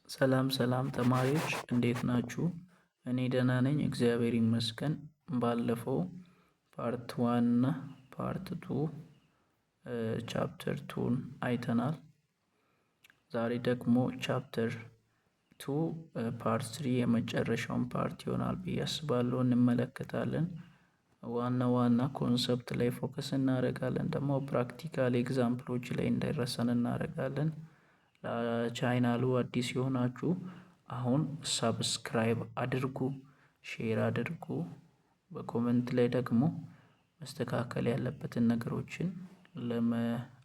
ሰላም ሰላም ተማሪዎች እንዴት ናችሁ? እኔ ደህና ነኝ እግዚአብሔር ይመስገን። ባለፈው ፓርት 1 እና ፓርት 2 ቻፕተር 2ን አይተናል። ዛሬ ደግሞ ቻፕተር 2 ፓርት 3 የመጨረሻውን ፓርት ይሆናል ብዬ አስባለሁ እንመለከታለን። ዋና ኮንሰፕት ላይ ፎከስ እናደርጋለን። ደግሞ ፕራክቲካል ኤግዛምፕሎች ላይ እንዳይረሳን እናደርጋለን። ለቻናሉ አዲስ የሆናችሁ አሁን ሰብስክራይብ አድርጉ፣ ሼር አድርጉ። በኮሜንት ላይ ደግሞ መስተካከል ያለበትን ነገሮችን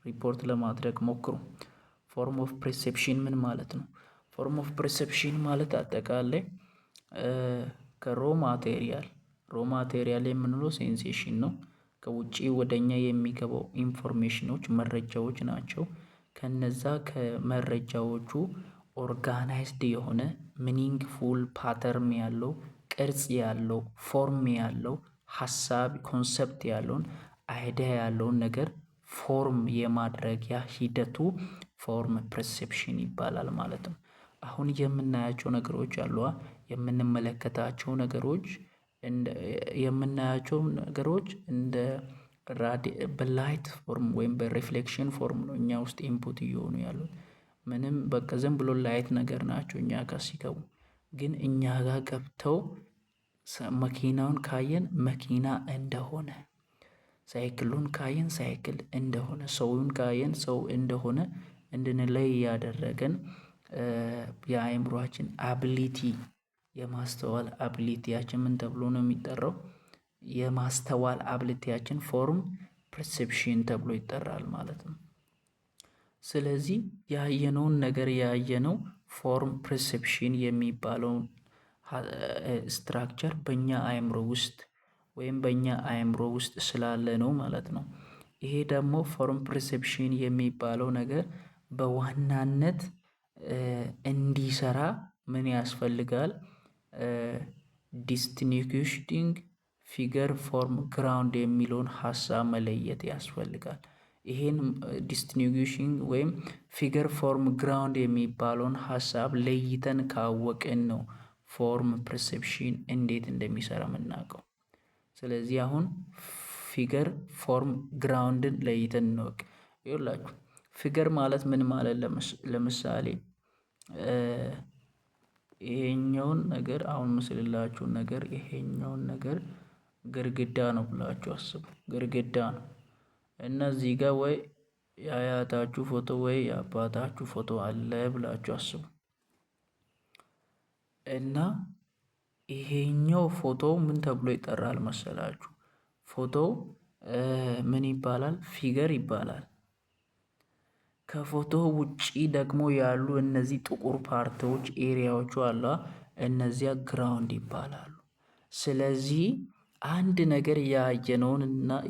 ሪፖርት ለማድረግ ሞክሩ። ፎርም ኦፍ ፐርሴፕሽን ምን ማለት ነው? ፎርም ኦፍ ፐርሴፕሽን ማለት አጠቃላይ ከሮ ማቴሪያል የምንለው ሴንሴሽን ነው። ከውጪ ወደኛ የሚገባው ኢንፎርሜሽኖች መረጃዎች ናቸው። ከነዛ ከመረጃዎቹ ኦርጋናይዝድ የሆነ ሚኒንግፉል ፓተርን ያለው ቅርጽ ያለው ፎርም ያለው ሀሳብ ኮንሰፕት ያለውን አይዲያ ያለውን ነገር ፎርም የማድረጊያ ሂደቱ ፎርም ፐርሴፕሽን ይባላል ማለት ነው። አሁን የምናያቸው ነገሮች አሉ። የምንመለከታቸው ነገሮች እንደ በላይት ፎርም ወይም በሪፍሌክሽን ፎርም ነው እኛ ውስጥ ኢንፑት እየሆኑ ያሉት። ምንም በቃ ዝም ብሎ ላይት ነገር ናቸው እኛ ጋር ሲገቡ። ግን እኛ ጋር ገብተው መኪናውን ካየን መኪና እንደሆነ፣ ሳይክሉን ካየን ሳይክል እንደሆነ፣ ሰውን ካየን ሰው እንደሆነ እንድንለይ ያደረገን የአእምሮአችን አቢሊቲ የማስተዋል አቢሊቲያችን ምን ተብሎ ነው የሚጠራው? የማስተዋል አቢሊቲያችን ፎርም ፐርሴፕሽን ተብሎ ይጠራል ማለት ነው። ስለዚህ ያየነውን ነገር ያየነው ፎርም ፐርሴፕሽን የሚባለውን ስትራክቸር በእኛ አእምሮ ውስጥ ወይም በእኛ አእምሮ ውስጥ ስላለ ነው ማለት ነው። ይሄ ደግሞ ፎርም ፐርሴፕሽን የሚባለው ነገር በዋናነት እንዲሰራ ምን ያስፈልጋል? ዲስቲንጉይሽንግ ፊገር ፎርም ግራውንድ የሚለውን ሀሳብ መለየት ያስፈልጋል። ይሄን ዲስቲንጉይሽንግ ወይም ፊገር ፎርም ግራውንድ የሚባለውን ሀሳብ ለይተን ካወቅን ነው ፎርም ፐርሴፕሽን እንዴት እንደሚሰራ የምናውቀው። ስለዚህ አሁን ፊገር ፎርም ግራውንድን ለይተን እንወቅ። ይኸውላችሁ ፊገር ማለት ምን ማለት ለምሳሌ ይሄኛውን ነገር አሁን ምስልላችሁን ነገር ይሄኛውን ነገር ግድግዳ ነው ብላችሁ አስቡ። ግድግዳ ነው እና እዚህ ጋር ወይ የአያታችሁ ፎቶ ወይ የአባታችሁ ፎቶ አለ ብላችሁ አስቡ። እና ይሄኛው ፎቶ ምን ተብሎ ይጠራል መሰላችሁ? ፎቶው ምን ይባላል? ፊገር ይባላል። ከፎቶ ውጪ ደግሞ ያሉ እነዚህ ጥቁር ፓርቶች ኤሪያዎቹ አሉ፣ እነዚያ ግራውንድ ይባላሉ። ስለዚህ አንድ ነገር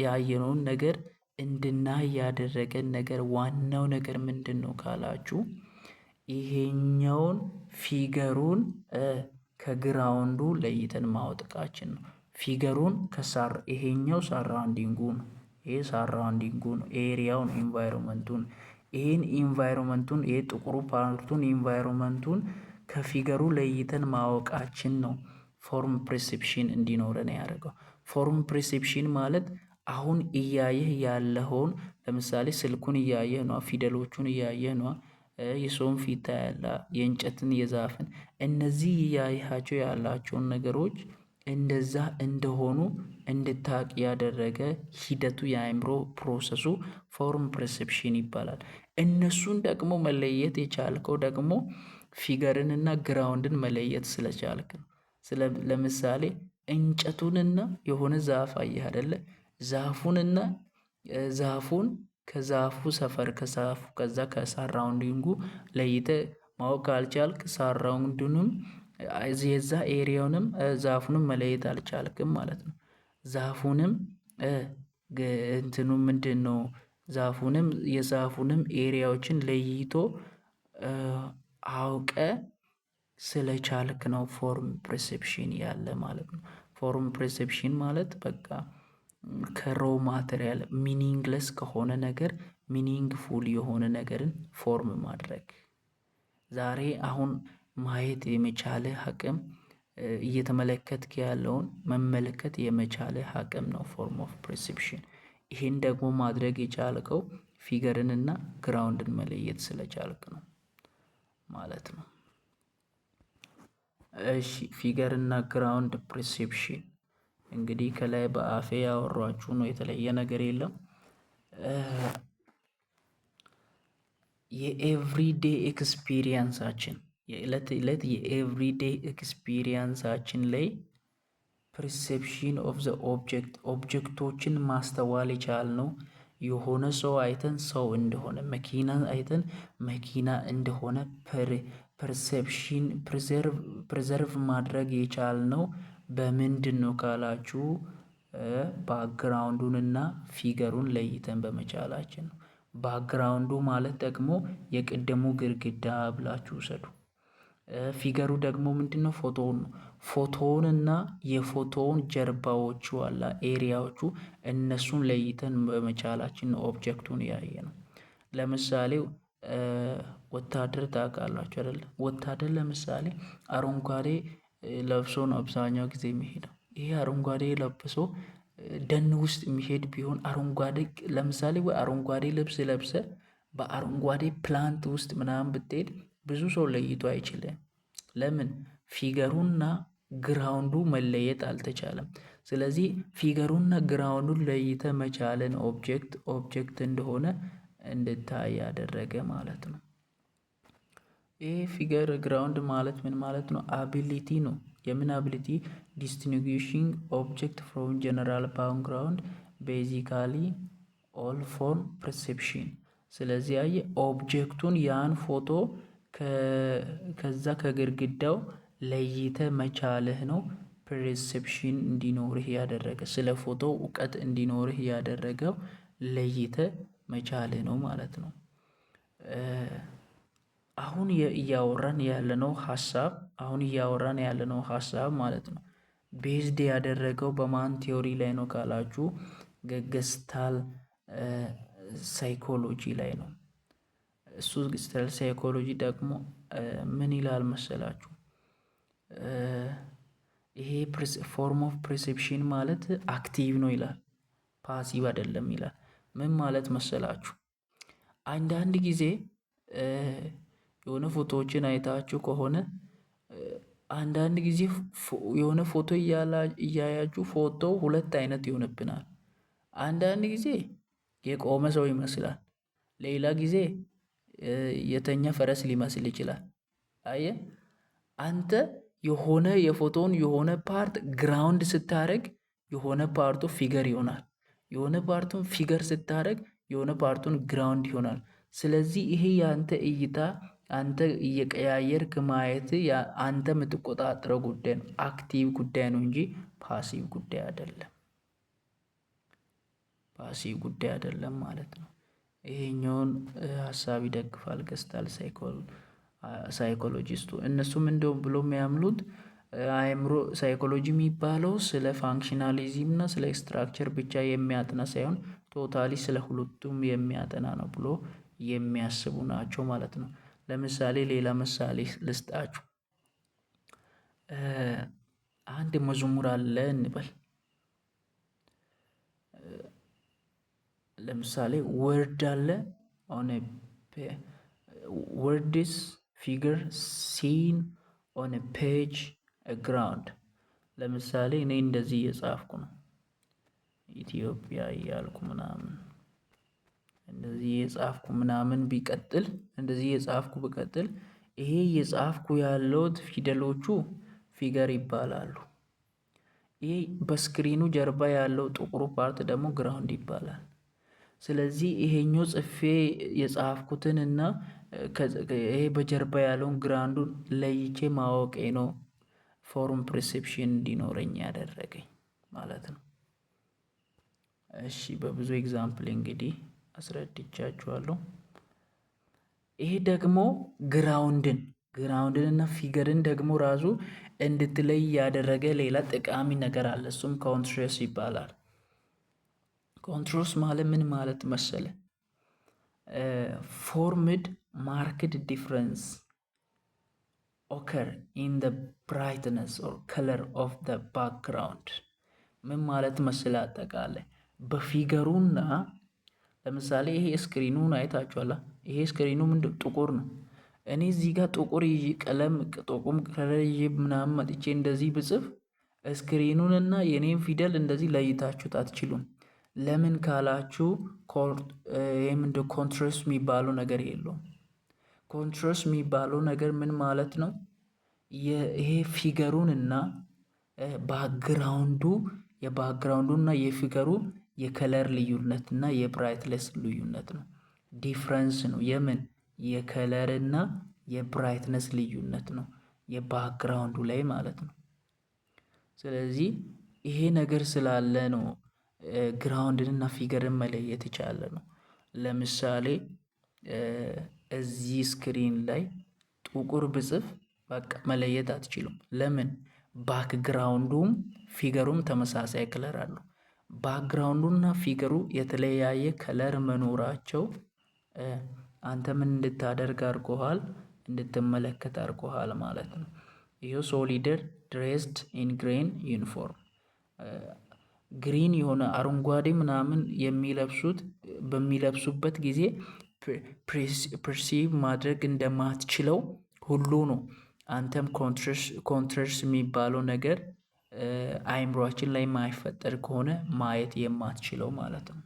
ያየነውን ነገር እንድናይ ያደረገን ነገር ዋናው ነገር ምንድን ነው ካላችሁ፣ ይሄኛውን ፊገሩን ከግራውንዱ ለይተን ማውጣታችን ነው። ፊገሩን ይሄኛው ሳራውንዲንጉ ነው። ይሄ ሳራውንዲንጉ ነው። ኤሪያውን ኢንቫይሮንመንቱን ይሄ ጥቁሩ ፓርቱን ኢንቫይሮንመንቱን ከፊገሩ ለይተን ማወቃችን ነው ፎርም ፐርሴፕሽን እንዲኖረን ያደርገው። ፎርም ፐርሴፕሽን ማለት አሁን እያየህ ያለኸውን ለምሳሌ ስልኩን እያየህ ነው፣ ፊደሎቹን እያየህ ነው፣ የሰውን ፊት ታያለህ፣ የእንጨትን የዛፍን እነዚህ እያየሃቸው ያላቸውን ነገሮች እንደዛ እንደሆኑ እንድታቅ ያደረገ ሂደቱ የአእምሮ ፕሮሰሱ ፎርም ፐርሴፕሽን ይባላል። እነሱን ደግሞ መለየት የቻልከው ደግሞ ፊገርንና ግራውንድን መለየት ስለቻልክ ነው። ለምሳሌ እንጨቱንና የሆነ ዛፍ አየህ አይደለ? ዛፉንና ዛፉን ከዛፉ ሰፈር ከዛ ከሳራውንዲንጉ ለይተ ማወቅ ካልቻልክ ሳራውንዱንም የዛ ኤሪያውንም ዛፉንም መለየት አልቻልክም ማለት ነው። ዛፉንም እንትኑ ምንድነው? ዛፉንም የዛፉንም ኤሪያዎችን ለይቶ አውቀ ስለቻልክ ነው ፎርም ፐርሴፕሽን ያለ ማለት ነው። ፎርም ፐርሴፕሽን ማለት በቃ ከሮ ማቴሪያል ሚኒንግለስ ከሆነ ነገር ሚኒንግፉል የሆነ ነገርን ፎርም ማድረግ። ዛሬ አሁን ማየት የመቻልህ አቅም እየተመለከትክ ያለውን መመልከት የመቻልህ አቅም ነው ፎርም ኦፍ ፐርሴፕሽን። ይህን ደግሞ ማድረግ የቻልከው ፊገርንና ግራውንድን መለየት ስለቻልክ ነው ማለት ነው። እሺ ፊገር እና ግራውንድ ፐርሴፕሽን እንግዲህ ከላይ በአፌ ያወሯችሁ ነው፣ የተለየ ነገር የለም። የኤቭሪዴ ኤክስፒሪየንሳችን የዕለት ዕለት የኤቭሪዴ ኤክስፒሪየንሳችን ላይ ፐርሴፕሽን ኦፍ ዘ ኦብጀክቶችን ማስተዋል የቻልነው የሆነ ሰው አይተን ሰው እንደሆነ፣ መኪና አይተን መኪና እንደሆነ ፐርሴፕሽን ፕሪዘርቭ ማድረግ የቻልነው በምንድን ነው ካላችሁ ባክግራውንዱንና ፊገሩን ለይተን በመቻላችን ነው። ባክግራውንዱ ማለት ደግሞ የቅድሙ ግድግዳ ብላችሁ ውሰዱ። ፊገሩ ደግሞ ምንድነው? ፎቶውን ነው። ፎቶውንና የፎቶውን ጀርባዎቹ አላ ኤሪያዎቹ እነሱን ለይተን በመቻላችን ነው ኦብጀክቱን ያየ ነው። ለምሳሌ ወታደር ታውቃላችሁ አይደል? ወታደር ለምሳሌ አረንጓዴ ለብሶ ነው አብዛኛው ጊዜ የሚሄደው። ይሄ አረንጓዴ ለብሶ ደን ውስጥ የሚሄድ ቢሆን አረንጓዴ ለምሳሌ ወይ አረንጓዴ ልብስ ለብሰ በአረንጓዴ ፕላንት ውስጥ ምናምን ብትሄድ ብዙ ሰው ለይቶ አይችልም። ለምን? ፊገሩና ግራውንዱ መለየት አልተቻለም። ስለዚህ ፊገሩና ግራውንዱን ለይተ መቻልን ኦብጀክት እንደሆነ እንድታይ ያደረገ ማለት ነው። ይህ ፊገር ግራውንድ ማለት ምን ማለት ነው? አቢሊቲ ነው። የምን አቢሊቲ? ዲስቲንጉሽንግ ኦብጀክት ፍሮም ጀነራል ባክግራውንድ ቤዚካሊ ኦል ፎር ፐርሴፕሽን። ስለዚህ ያየ ኦብጀክቱን ያን ፎቶ ከዛ ከግድግዳው ለይተ መቻልህ ነው ፐርሴፕሽን እንዲኖርህ ያደረገ፣ ስለ ፎቶ እውቀት እንዲኖርህ ያደረገው ለይተ መቻልህ ነው ማለት ነው። አሁን እያወራን ያለነው ሀሳብ ማለት ነው ቤዝድ ያደረገው በማን ቲዮሪ ላይ ነው ካላችሁ ገስታል ሳይኮሎጂ ላይ ነው። እሱ ገስታል ሳይኮሎጂ ደግሞ ምን ይላል መሰላችሁ? ይሄ ፎርም ኦፍ ፐርሴፕሽን ማለት አክቲቭ ነው ይላል፣ ፓሲቭ አይደለም ይላል። ምን ማለት መሰላችሁ? አንዳንድ ጊዜ የሆነ ፎቶዎችን አይታችሁ ከሆነ አንዳንድ ጊዜ የሆነ ፎቶ እያያችሁ ፎቶው ሁለት አይነት ይሆንብናል። አንዳንድ ጊዜ የቆመ ሰው ይመስላል፣ ሌላ ጊዜ የተኛ ፈረስ ሊመስል ይችላል። አየ አንተ የሆነ የፎቶውን የሆነ ፓርት ግራውንድ ስታደርግ የሆነ ፓርቱ ፊገር ይሆናል። የሆነ ፓርቱን ፊገር ስታደርግ የሆነ ፓርቱን ግራውንድ ይሆናል። ስለዚህ ይሄ የአንተ እይታ አንተ እየቀያየርክ ማየት አንተ የምትቆጣጠረው ጉዳይ ነው፣ አክቲቭ ጉዳይ ነው እንጂ ፓሲቭ ጉዳይ አይደለም ማለት ነው። ይሄኛውን ሀሳብ ይደግፋል ገስታል ሳይኮሎጂስቱ። እነሱም እንደው ብሎ የሚያምኑት አእምሮ ሳይኮሎጂ የሚባለው ስለ ፋንክሽናሊዝም እና ስለ ስትራክቸር ብቻ የሚያጠና ሳይሆን ቶታሊ ስለ ሁለቱም የሚያጠና ነው ብሎ የሚያስቡ ናቸው ማለት ነው። ለምሳሌ ሌላ ምሳሌ ልስጣችሁ። አንድ መዝሙር አለ እንበል። ለምሳሌ ወርድ አለ ኦን ወርድስ ፊገር ሲን ኦን ፔጅ ግራውንድ። ለምሳሌ እኔ እንደዚህ እየጻፍኩ ነው ኢትዮጵያ እያልኩ ምናምን እንደዚህ እየጻፍኩ ምናምን ቢቀጥል እንደዚህ እየጻፍኩ ብቀጥል ይሄ እየጻፍኩ ያለውት ፊደሎቹ ፊገር ይባላሉ። ይሄ በስክሪኑ ጀርባ ያለው ጥቁሩ ፓርት ደግሞ ግራውንድ ይባላል። ስለዚህ ይሄኛው ጽፌ የጻፍኩትን እና ይሄ በጀርባ ያለውን ግራውንዱን ለይቼ ማወቄ ነው ፎርም ፐርሴፕሽን እንዲኖረኝ ያደረገኝ ማለት ነው። እሺ በብዙ ኤግዛምፕል እንግዲህ አስረድቻችኋለሁ። ይሄ ደግሞ ግራውንድን እና ፊገርን ደግሞ ራሱ እንድትለይ ያደረገ ሌላ ጠቃሚ ነገር አለ። እሱም ኮንትራስት ይባላል። ኮንትራስት ማለት ምን ማለት መሰለ? ፎርምድ ማርክድ ዲፍረንስ ኦከር ኢን ዘ ብራይትነስ ኦር ከለር ኦፍ ዘ ባክግራውንድ። ምን ማለት መስል አጠቃላይ በፊገሩና ለምሳሌ ይሄ ስክሪኑን አይታችኋላ። ይሄ ስክሪኑ ምንድን ጥቁር ነው። እኔ እዚህ ጋር ጥቁር ይዤ ቀለም ጥቁም ከለር ይዤ ምናምን መጥቼ እንደዚህ ብጽፍ ስክሪኑን እና የኔን ፊደል እንደዚህ ለይታችሁት አትችሉም። ለምን ካላችሁ ይህ ምንድን ኮንትራስት የሚባለው ነገር የለውም። ኮንትራስት የሚባለው ነገር ምን ማለት ነው? ይሄ ፊገሩን እና የባክግራውንዱ እና የፊገሩ የከለር ልዩነት እና የብራይትነስ ልዩነት ነው። ዲፍረንስ ነው። የምን የከለር እና የብራይትነስ ልዩነት ነው የባክግራውንዱ ላይ ማለት ነው። ስለዚህ ይሄ ነገር ስላለ ነው ግራውንድን እና ፊገርን መለየት የቻለ ነው። ለምሳሌ እዚህ ስክሪን ላይ ጥቁር ብጽፍ በቃ መለየት አትችሉም። ለምን? ባክግራውንዱም ፊገሩም ተመሳሳይ ከለር አለው። ባክግራውንዱና ፊገሩ የተለያየ ከለር መኖራቸው አንተ ምን እንድታደርግ አድርጎሃል? እንድትመለከት አድርጎሃል ማለት ነው። ይሄው ሶሊደር ድሬስድ ኢን ግሪን ዩኒፎርም ግሪን የሆነ አረንጓዴ ምናምን በሚለብሱበት ጊዜ ፐርሲቭ ማድረግ እንደማትችለው ሁሉ ነው። አንተም ኮንትራስት የሚባለው ነገር አይምሯችን ላይ የማይፈጠር ከሆነ ማየት የማትችለው ማለት ነው።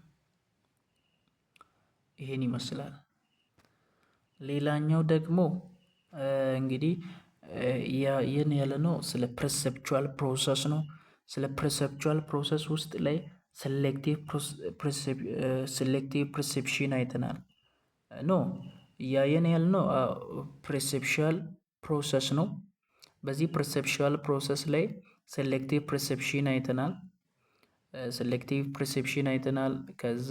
ይሄን ይመስላል። ሌላኛው ደግሞ እንግዲህ ይህን ያለነው ስለ ፐርሰፕቹዋል ፕሮሰስ ነው። ስለ ፐርሰፕቹዋል ፕሮሰስ ውስጥ ላይ ሴሌክቲቭ ፐርሴፕሽን አይተናል። እያየን ያልነው ፐርሰፕቹዋል ፕሮሰስ ነው። በዚህ ፐርሰፕቹዋል ፕሮሰስ ላይ ሴሌክቲቭ ፐርሴፕሽን አይተናል። ከዛ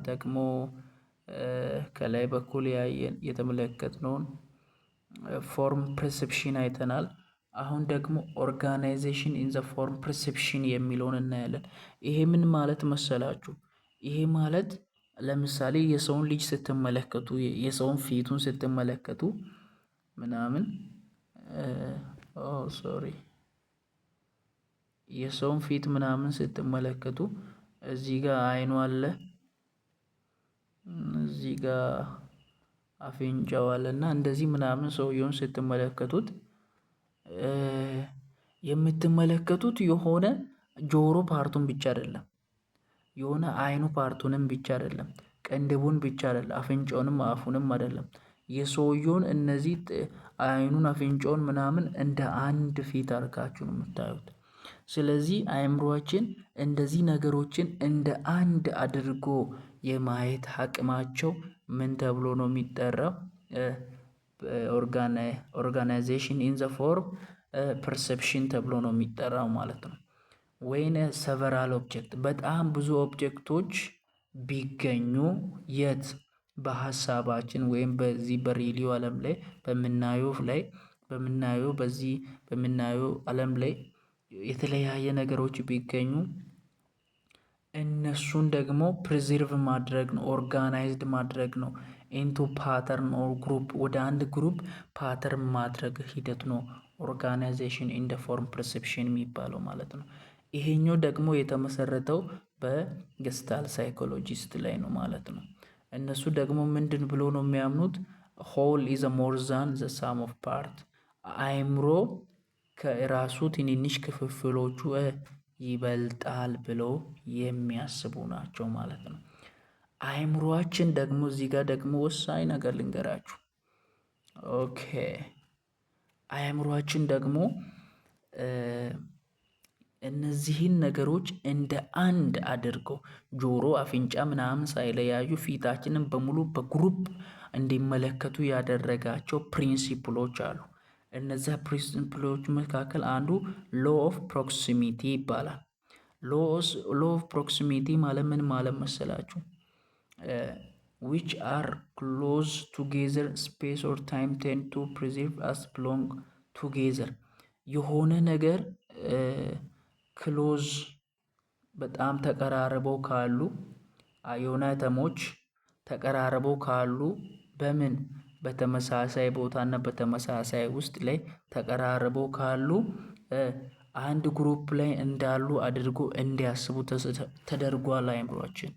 ደግሞ ከላይ በኩል የተመለከትነውን ፎርም ፐርሴፕሽን አይተናል። አሁን ደግሞ ኦርጋናይዜሽን ኢን ዘ ፎርም ፐርሴፕሽን የሚለውን እናያለን። ይሄ ምን ማለት መሰላችሁ? ይሄ ማለት ለምሳሌ የሰውን ልጅ ስትመለከቱ የሰውን ፊቱን ስትመለከቱ ምናምን የሰውን ፊት ምናምን ስትመለከቱ እዚህ ጋር አይኑ አለ፣ እዚህ ጋር አፍንጫው አለ እና እንደዚህ ምናምን ሰውየውን ስትመለከቱት የምትመለከቱት የሆነ ጆሮ ፓርቱን ብቻ አይደለም፣ የሆነ አይኑ ፓርቱንም ብቻ አይደለም፣ ቅንድቡን ብቻ አይደለም፣ አፍንጫውንም አፉንም አይደለም። የሰውየውን እነዚህ አይኑን አፍንጫውን ምናምን እንደ አንድ ፊት አድርጋችሁ ነው የምታዩት። ስለዚህ አእምሮአችን እንደዚህ ነገሮችን እንደ አንድ አድርጎ የማየት አቅማቸው ምን ተብሎ ነው የሚጠራው? ኦርጋናይዜሽን ኢን ዘ ፎርም ፐርሰፕሽን ተብሎ ነው የሚጠራው ማለት ነው። ወይን ሰቨራል ኦብጀክት በጣም ብዙ ኦብጀክቶች ቢገኙ የት በሀሳባችን ወይም በዚህ በሪሊዮ ዓለም ላይ በምናየው ዓለም ላይ የተለያየ ነገሮች ቢገኙ እነሱን ደግሞ ፕሪዘርቭ ማድረግ ነው፣ ኦርጋናይዝድ ማድረግ ነው። ኢንቱ ፓተርን ኦር ግሩፕ ወደ አንድ ግሩፕ ፓተርን ማድረግ ሂደት ነው ኦርጋናይዜሽን ኢን ዘ ፎርም ፐርሴፕሽን የሚባለው ማለት ነው። ይሄኛው ደግሞ የተመሰረተው በገስታል ሳይኮሎጂስት ላይ ነው ማለት ነው። እነሱ ደግሞ ምንድን ብሎ ነው የሚያምኑት? ሆል ኢዝ ሞር ዛን ዘ ሳም ኦፍ ፓርት። አእምሮ ከራሱ ትንንሽ ክፍፍሎቹ ይበልጣል ብለው የሚያስቡ ናቸው ማለት ነው። አእምሮአችን ደግሞ እዚህ ጋር ደግሞ ወሳኝ ነገር ልንገራችሁ። አእምሮአችን ደግሞ እነዚህን ነገሮች እንደ አንድ አድርገው ጆሮ፣ አፍንጫ ምናምን ሳይለያዩ ፊታችንን በሙሉ በግሩፕ እንዲመለከቱ ያደረጋቸው ፕሪንሲፕሎች አሉ። እነዚያ ፕሪንሲፕሎች መካከል አንዱ ሎ ኦፍ ፕሮክሲሚቲ ይባላል። ሎ ኦፍ ፕሮክሲሚቲ ማለት ምን ማለት መሰላችሁ? which are close together space or time tend to preserve as belong together የሆነ ነገር ክሎዝ በጣም ተቀራርበው ካሉ የሆነ አተሞች ተቀራርበው ካሉ በምን በተመሳሳይ ቦታና በተመሳሳይ ውስጥ ላይ ተቀራርበው ካሉ አንድ ግሩፕ ላይ እንዳሉ አድርጎ እንዲያስቡ ተደርጓል አእምሯችን።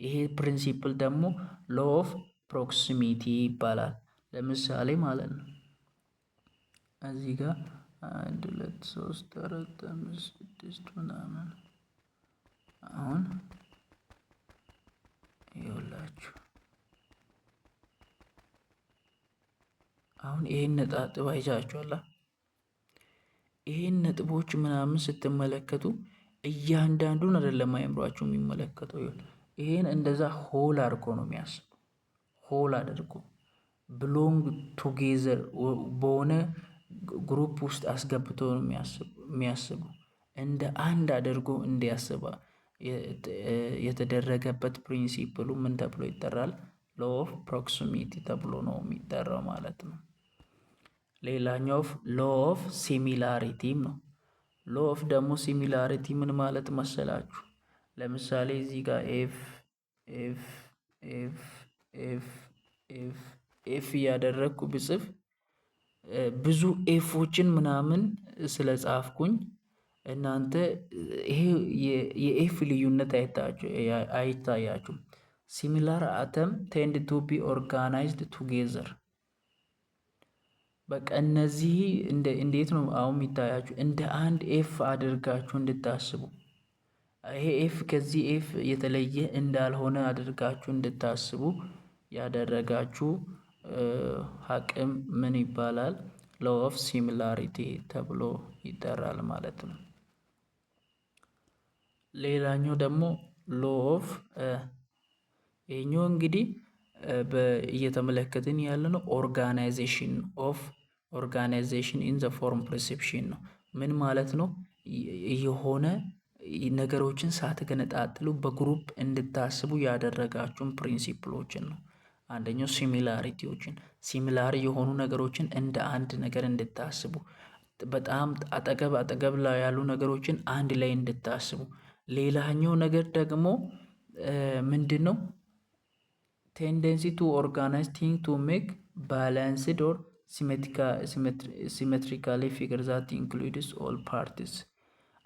ይሄ ፕሪንሲፕል ደግሞ ሎው ኦፍ ፕሮክሲሚቲ ይባላል። ለምሳሌ ማለት ነው እዚህ ጋር 1 2 3 4 5 6 ምናምን አሁን ይኸውላችሁ አሁን ይሄን ነጥብ አይታችኋል። ይሄን ነጥቦች ምናምን ስትመለከቱ እያንዳንዱን አይደለም አእምሯችሁ የሚመለከተው። ይሄን እንደዛ ሆል አድርጎ ነው የሚያስበው። ሆል አድርጎ ብሎንግ ቱጌዘር በሆነ ግሩፕ ውስጥ አስገብቶ ነው የሚያስቡ። እንደ አንድ አድርጎ እንዲያስባ የተደረገበት ፕሪንሲፕሉ ምን ተብሎ ይጠራል? ሎው ኦፍ ፕሮክሲሚቲ ተብሎ ነው የሚጠራው ማለት ነው። ሌላኛው ሎው ኦፍ ሲሚላሪቲም ነው። ሎው ኦፍ ደግሞ ሲሚላሪቲ ምን ማለት መሰላችሁ? ለምሳሌ እዚህ ጋር ኤፍ ኤፍ ኤፍ ኤፍ ኤፍ ኤፍ እያደረግኩ ብጽፍ ብዙ ኤፎችን ምናምን ስለጻፍኩኝ እናንተ ይሄ የኤፍ ልዩነት አይታያችሁም። ሲሚላር አተም ቴንድ ቱ ቢ ኦርጋናይዝድ ቱጌዘር። በቃ እነዚህ እንዴት ነው አሁን የሚታያችሁ? እንደ አንድ ኤፍ አድርጋችሁ እንድታስቡ፣ ይሄ ኤፍ ከዚህ ኤፍ የተለየ እንዳልሆነ አድርጋችሁ እንድታስቡ ያደረጋችሁ አቅም ምን ይባላል? ሎው ኦፍ ሲሚላሪቲ ተብሎ ይጠራል ማለት ነው። ሌላኛው ደግሞ ሎው ኦፍ ይሄኛው እንግዲህ እየተመለከትን ያለነው ኦርጋናይዜሽን ኦፍ ኦርጋናይዜሽን ኢን ዘ ፎርም ፐርሴፕሽን ነው። ምን ማለት ነው? የሆነ ነገሮችን ሳትገነጣጥሉ በግሩፕ እንድታስቡ ያደረጋችሁን ፕሪንሲፕሎችን ነው። አንደኛው ሲሚላሪቲዎችን ሲሚላር የሆኑ ነገሮችን እንደ አንድ ነገር እንድታስቡ፣ በጣም አጠገብ ላይ ያሉ ነገሮችን አንድ ላይ እንድታስቡ። ሌላኛው ነገር ደግሞ ምንድን ነው? ቴንደንሲ ቱ ኦርጋናይዝ ቲንግ ቱ ሜክ ባላንስድ ኦር ሲሜትሪካሊ ፊገር ዛት ኢንክሉድስ ኦል ፓርቲስ።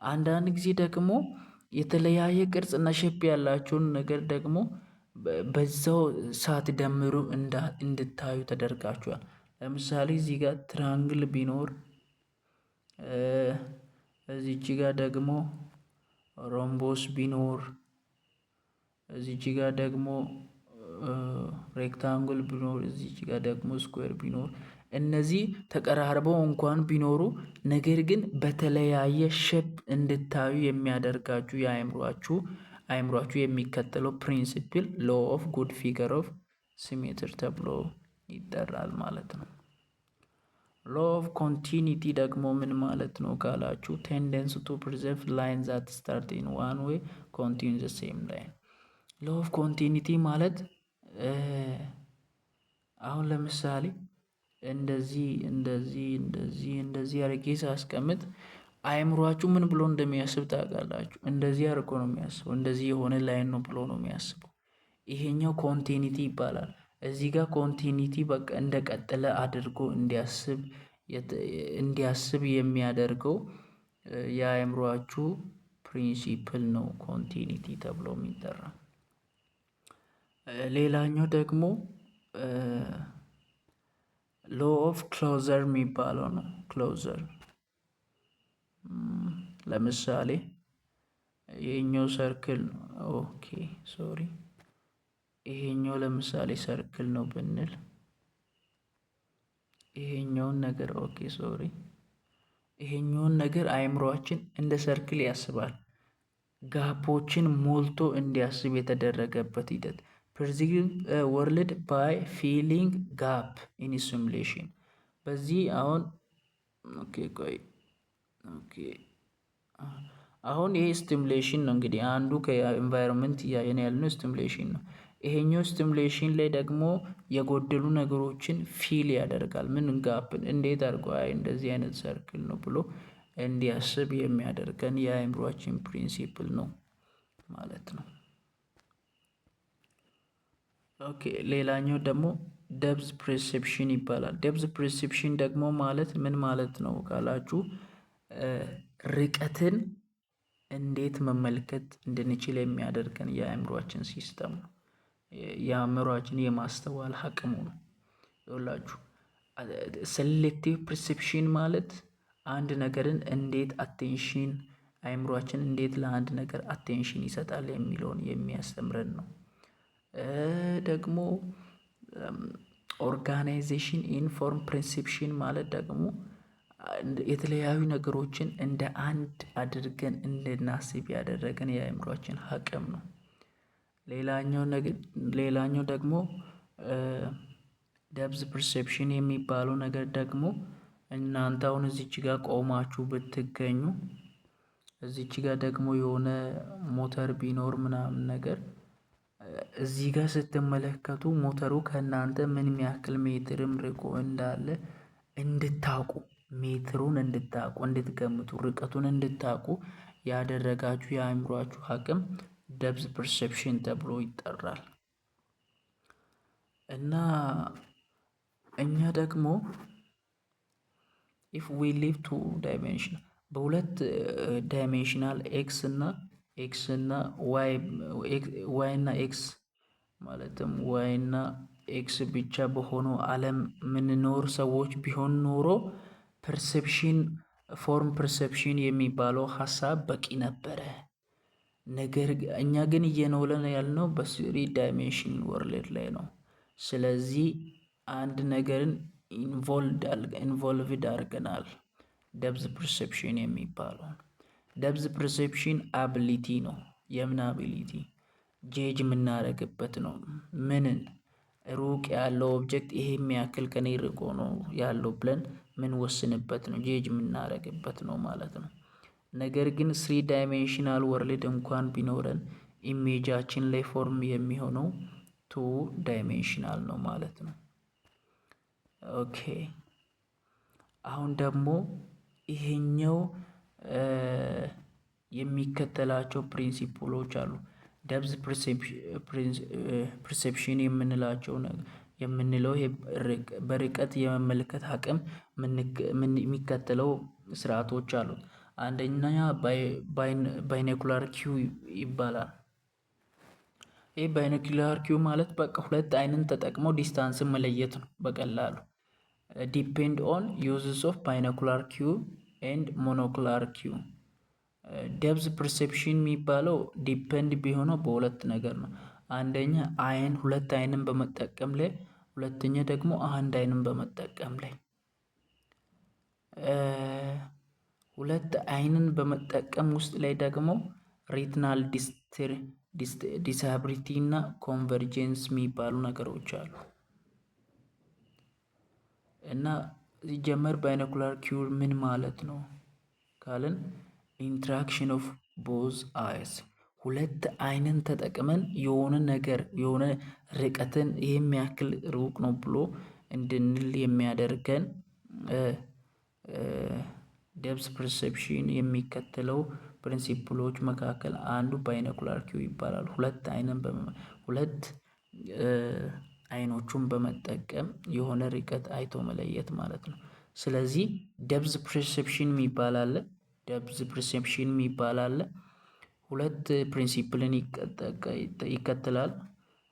አንዳንድ ጊዜ ደግሞ የተለያየ ቅርጽና ሼፕ ያላቸውን ነገር ደግሞ በዛው ሳትደምሩ እንድታዩ ተደርጋችኋል። ለምሳሌ እዚህ ጋር ትራንግል ቢኖር እዚች ጋር ደግሞ ሮምቦስ ቢኖር እዚች ጋር ደግሞ ሬክታንግል ቢኖር እዚች ጋር ደግሞ ስኩዌር ቢኖር እነዚህ ተቀራርበው እንኳን ቢኖሩ ነገር ግን በተለያየ ሼፕ እንድታዩ የሚያደርጋችሁ የአእምሯችሁ የሚከተለው ፕሪንሲፕል ሎው ኦፍ ጉድ ፊገር ኦፍ ሲሜትሪ ተብሎ ይጠራል ማለት ነው። ሎው ኦፍ ኮንቲኒቲ ደግሞ ምን ማለት ነው ካላችሁ ቴንደንስ ቱ ፕሪዘርቭ ላይን ዛት ስታርት ኢን ዋን ዌይ ኮንቲኒው ዘ ሴም ላይን። ሎው ኦፍ ኮንቲኒቲ ማለት አሁን ለምሳሌ እንደዚህ አድርጌ ሳስቀምጥ አእምሯችሁ ምን ብሎ እንደሚያስብ ታውቃላችሁ? እንደዚህ አድርጎ ነው የሚያስበው። እንደዚህ የሆነ ላይን ነው ብሎ ነው የሚያስበው። ይሄኛው ኮንቲኒቲ ይባላል። እዚህ ጋር ኮንቲኒቲ በቃ እንደቀጠለ አድርጎ እንዲያስብ የሚያደርገው የአእምሯችሁ ፕሪንሲፕል ነው ኮንቲኒቲ ተብሎ የሚጠራ። ሌላኛው ደግሞ ሎው ኦፍ ክሎዘር የሚባለው ነው። ክሎዘር ለምሳሌ ይሄኛው ሰርክል ይሄኛው ለምሳሌ ሰርክል ነው ብንል ይሄኛውን ነገር ይሄኛውን ነገር አእምሯችን እንደ ሰርክል ያስባል። ጋፖችን ሞልቶ እንዲያስብ የተደረገበት ሂደት ፐርሲቭ ወርልድ ባይ ፊሊንግ ጋፕ ኢን ሲሙሌሽን። በዚህ አሁን ይሄ ስቲሙሌሽን ነው እንግዲህ አንዱ ከኤንቫይሮንመንት እያየን ያልነው ስቲሙሌሽን ነው። ይሄኛው ስቲሙሌሽን ላይ ደግሞ የጎደሉ ነገሮችን ፊል ያደርጋል። ምን ጋፕን እንዴት አድርጎ እንደዚህ አይነት ሰርክል ነው ብሎ እንዲያስብ የሚያደርገን የአእምሯችን ፕሪንሲፕል ነው ማለት ነው። ሌላኛው ደግሞ ደብዝ ፐርሴፕሽን ይባላል። ደብዝ ፐርሴፕሽን ደግሞ ማለት ምን ማለት ነው ካላችሁ ርቀትን እንዴት መመልከት እንድንችል የሚያደርገን የአእምሯችን ሲስተም ነው። የአእምሯችን የማስተዋል አቅሙ ነው። ይኸውላችሁ ሴሌክቲቭ ፐርሴፕሽን ማለት አንድ ነገርን እንዴት አቴንሽን አእምሯችን እንዴት ለአንድ ነገር አቴንሽን ይሰጣል የሚለውን የሚያስተምረን ነው። ደግሞ ኦርጋናይዜሽን ኢንፎርም ፐርሴፕሽን ማለት ደግሞ የተለያዩ ነገሮችን እንደ አንድ አድርገን እንድናስብ ያደረገን የአእምሯችን አቅም ነው። ሌላኛው ደግሞ ደብዝ ፐርሴፕሽን የሚባለው ነገር ደግሞ እናንተ አሁን እዚች ጋር ቆማችሁ ብትገኙ እዚች ጋር ደግሞ የሆነ ሞተር ቢኖር ምናምን ነገር እዚህ ጋር ስትመለከቱ ሞተሩ ከእናንተ ምን ያክል ሜትርም ርቆ እንዳለ እንድታውቁ ሜትሩን እንድታውቁ እንድትገምቱ ርቀቱን እንድታውቁ ያደረጋችሁ የአእምሯችሁ አቅም ደብዝ ፐርሴፕሽን ተብሎ ይጠራል። እና እኛ ደግሞ ኢፍ ዊ ሊቭ ቱ ዳይሜንሽናል በሁለት ዳይሜንሽናል ኤክስ እና ዋይ እና ኤክስ ማለትም ዋይ እና ኤክስ ብቻ በሆነው ዓለም ምንኖር ሰዎች ቢሆን ኖሮ ፎርም ፐርሴፕሽን የሚባለው ሀሳብ በቂ ነበረ። ነገር እኛ ግን እየኖርን ያልነው በስሪ ዳይሜንሽን ወርልድ ላይ ነው። ስለዚህ አንድ ነገርን ኢንቮልቭድ አድርገናል። ደብዝ ፐርሴፕሽን የሚባለው ደብዝ ፐርሴፕሽን አቢሊቲ ነው። የምን አቢሊቲ? ጄጅ የምናደርግበት ነው። ምንን ሩቅ ያለው ኦብጀክት ይሄ የሚያክል ከኔ ርቆ ነው ያለው ብለን ምን ወስንበት ነው፣ ጄጅ የምናደርግበት ነው ማለት ነው። ነገር ግን ስሪ ዳይሜንሽናል ወርልድ እንኳን ቢኖረን ኢሜጃችን ላይ ፎርም የሚሆነው ቱ ዳይሜንሽናል ነው ማለት ነው። ኦኬ አሁን ደግሞ ይሄኛው የሚከተላቸው ፕሪንሲፕሎች አሉ። ደብዝ ፐርሴፕሽን የምንለው በርቀት የመመልከት አቅም የሚከተለው ስርዓቶች አሉ። አንደኛ ባይኖኩላር ኪው ይባላል። ይህ ባይኖኩላር ኪው ማለት በቃ ሁለት አይንን ተጠቅመው ዲስታንስን መለየት ነው በቀላሉ። ዲፔንድ ኦን ዩዝስ ኦፍ ባይኖኩላር ኪው ኤንድ ሞኖኩላር ኪው። ደብዝ ፐርሴፕሽን የሚባለው ዲፔንድ ቢሆነው በሁለት ነገር ነው። አንደኛ ሁለት አይንን በመጠቀም ላይ፣ ሁለተኛ ደግሞ አንድ አይንን በመጠቀም ላይ። ሁለት አይንን በመጠቀም ውስጥ ላይ ደግሞ ሪትናል ዲስአቢሊቲ እና ኮንቨርጀንስ የሚባሉ ነገሮች አሉ። እና ሲጀመር ባይኖኩላር ኪው ምን ማለት ነው ካልን ኢንትራክሽን ኦፍ ቦዝ አይስ፣ ሁለት አይንን ተጠቅመን የሆነ ነገር የሆነ ርቀትን ይህም ያክል ሩቅ ነው ብሎ እንድንል የሚያደርገን ደብዝ ፐርሴፕሽን የሚከተለው ፕሪንሲፕሎች መካከል አንዱ ባይኖኩላር ኪው ይባላል። ሁለት አይኖቹን በመጠቀም የሆነ ርቀት አይቶ መለየት ማለት ነው። ስለዚህ ደብዝ ፐርሴፕሽን የሚባል አለ። ሁለት ፕሪንሲፕልን ይከተላል።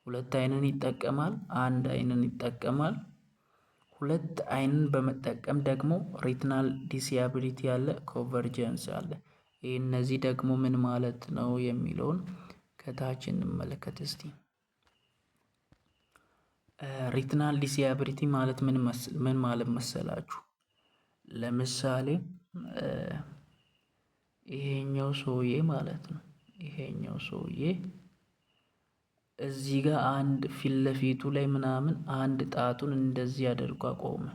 ሁለት አይንን ይጠቀማል፣ አንድ አይንን ይጠቀማል። ሁለት አይንን በመጠቀም ደግሞ ሪትናል ዲስአቢሊቲ አለ፣ ኮንቨርጀንስ አለ። እነዚህ ደግሞ ምን ማለት ነው የሚለውን ከታች እንመለከት እስቲ። ሪትናል ዲስአቢሊቲ ማለት ምን ማለት መሰላችሁ? ለምሳሌ ይሄኛው ሰውዬ ማለት ነው፣ ይሄኛው ሰውዬ እዚህ ጋር አንድ ፊት ለፊቱ ላይ ምናምን አንድ ጣቱን እንደዚህ አድርጎ አቆመ።